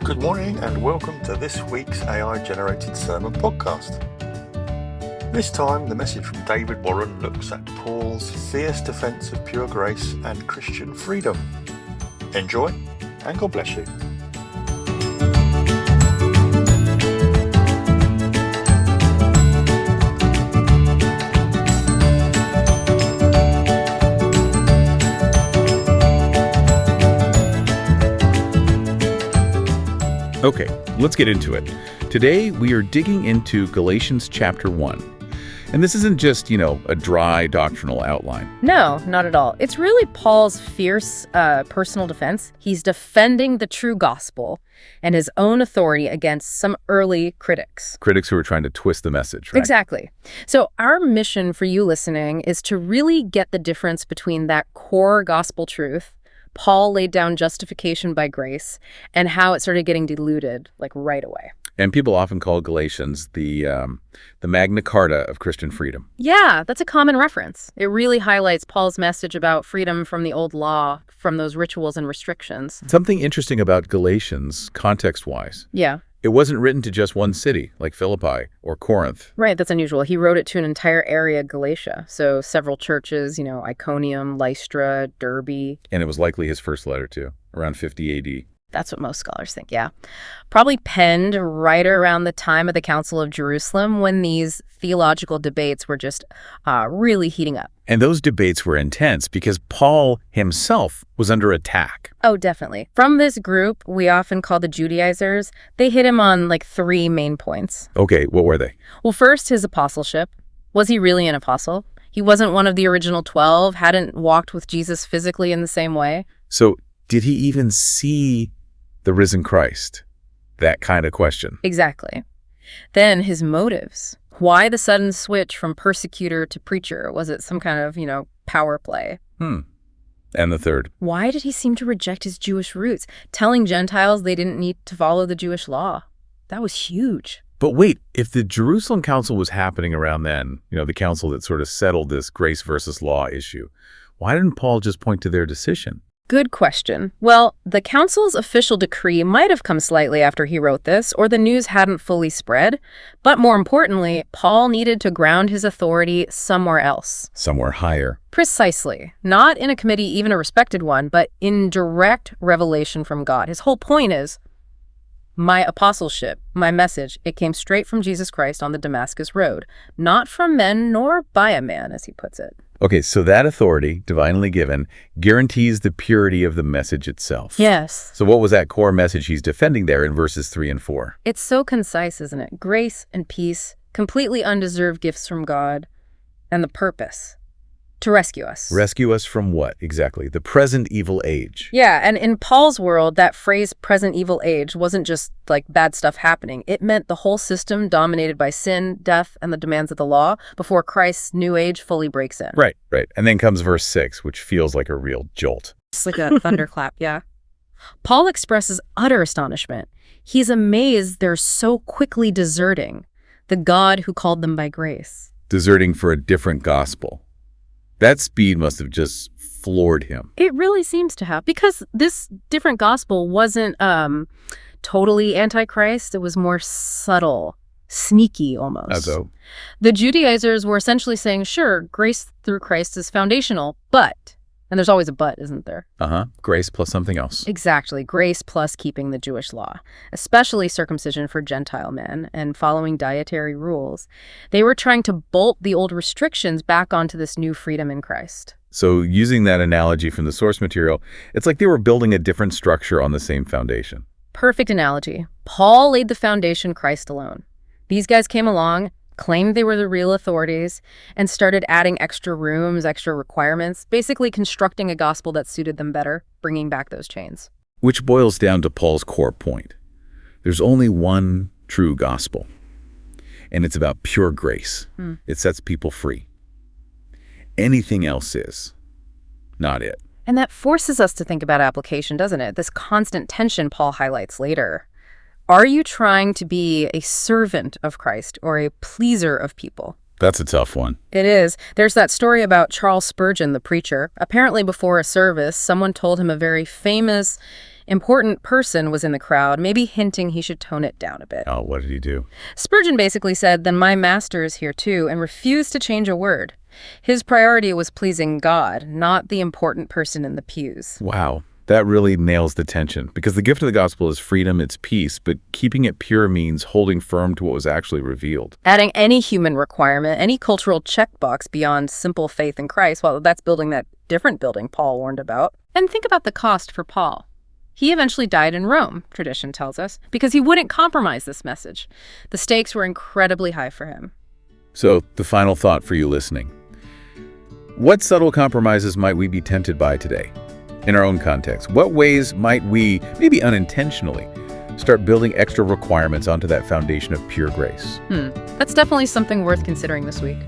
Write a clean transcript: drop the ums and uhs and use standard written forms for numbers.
Good morning and welcome to this week's AI-generated sermon podcast. This time, the message from David.W looks at Paul's fierce defense of pure grace and Christian freedom. Enjoy, and God bless you. Okay, let's get into it. Today, we are digging into Galatians chapter 1. And this isn't just, a dry doctrinal outline. No, not at all. It's really Paul's fierce personal defense. He's defending the true gospel and his own authority against some early critics. Critics who are trying to twist the message, right? Exactly. So our mission for you listening is to really get the difference between that core gospel truth, Paul laid down justification by grace, and how it started getting diluted, right away. And people often call Galatians the Magna Carta of Christian freedom. Yeah, that's a common reference. It really highlights Paul's message about freedom from the old law, from those rituals and restrictions. Something interesting about Galatians, context-wise. Yeah. It wasn't written to just one city, like Philippi or Corinth. Right, that's unusual. He wrote it to an entire area, Galatia. So several churches, Iconium, Lystra, Derbe. And it was likely his first letter, too, around 50 AD. That's what most scholars think, yeah. Probably penned right around the time of the Council of Jerusalem when these theological debates were just really heating up. And those debates were intense because Paul himself was under attack. Oh, definitely. From this group, we often call the Judaizers, they hit him on three main points. Okay, what were they? Well, first, his apostleship. Was he really an apostle? He wasn't one of the original 12, hadn't walked with Jesus physically in the same way. So did he even see the risen Christ? That kind of question. Exactly. Then his motives. Why the sudden switch from persecutor to preacher? Was it some kind of, power play? And the third. Why did he seem to reject his Jewish roots, telling Gentiles they didn't need to follow the Jewish law? That was huge. But wait, if the Jerusalem Council was happening around then, the council that sort of settled this grace versus law issue, why didn't Paul just point to their decision? Good question. Well, the council's official decree might have come slightly after he wrote this, or the news hadn't fully spread. But more importantly, Paul needed to ground his authority somewhere else. Somewhere higher. Precisely. Not in a committee, even a respected one, but in direct revelation from God. His whole point is, my apostleship, my message, it came straight from Jesus Christ on the Damascus Road, not from men nor by a man, as he puts it. Okay, so that authority, divinely given, guarantees the purity of the message itself. Yes. So what was that core message he's defending there in verses 3 and 4? It's so concise, isn't it? Grace and peace, completely undeserved gifts from God, and the purpose. To rescue us. Rescue us from what, exactly? The present evil age. Yeah, and in Paul's world, that phrase, present evil age, wasn't just bad stuff happening. It meant the whole system dominated by sin, death, and the demands of the law before Christ's new age fully breaks in. Right. And then comes verse 6, which feels like a real jolt. It's like a thunderclap, yeah. Paul expresses utter astonishment. He's amazed they're so quickly deserting the God who called them by grace. Deserting for a different gospel. That speed must have just floored him. It really seems to have, because this different gospel wasn't totally anti-Christ. It was more subtle, sneaky almost. As-o. The Judaizers were essentially saying, sure, grace through Christ is foundational, but, and there's always a but, isn't there? Grace plus something else. Exactly. Grace plus keeping the Jewish law, especially circumcision for Gentile men and following dietary rules. They were trying to bolt the old restrictions back onto this new freedom in Christ. So using that analogy from the source material, it's like they were building a different structure on the same foundation. Perfect analogy. Paul laid the foundation, Christ alone. These guys came along, claimed they were the real authorities, and started adding extra rooms, extra requirements, basically constructing a gospel that suited them better, bringing back those chains. Which boils down to Paul's core point. There's only one true gospel, and it's about pure grace. It sets people free. Anything else is not it. And that forces us to think about application, doesn't it? This constant tension Paul highlights later. Are you trying to be a servant of Christ or a pleaser of people? That's a tough one. It is. There's that story about Charles Spurgeon, the preacher. Apparently before a service, someone told him a very famous important person was in the crowd, maybe hinting he should tone it down a bit. Oh, what did he do? Spurgeon basically said, then my master is here too, and refused to change a word. His priority was pleasing God, not the important person in the pews. Wow. That really nails the tension, because the gift of the gospel is freedom, it's peace, but keeping it pure means holding firm to what was actually revealed. Adding any human requirement, any cultural checkbox beyond simple faith in Christ, well, that's building that different building Paul warned about. And think about the cost for Paul. He eventually died in Rome, tradition tells us, because he wouldn't compromise this message. The stakes were incredibly high for him. So, the final thought for you listening. What subtle compromises might we be tempted by today? In our own context, what ways might we, maybe unintentionally, start building extra requirements onto that foundation of pure grace? That's definitely something worth considering this week.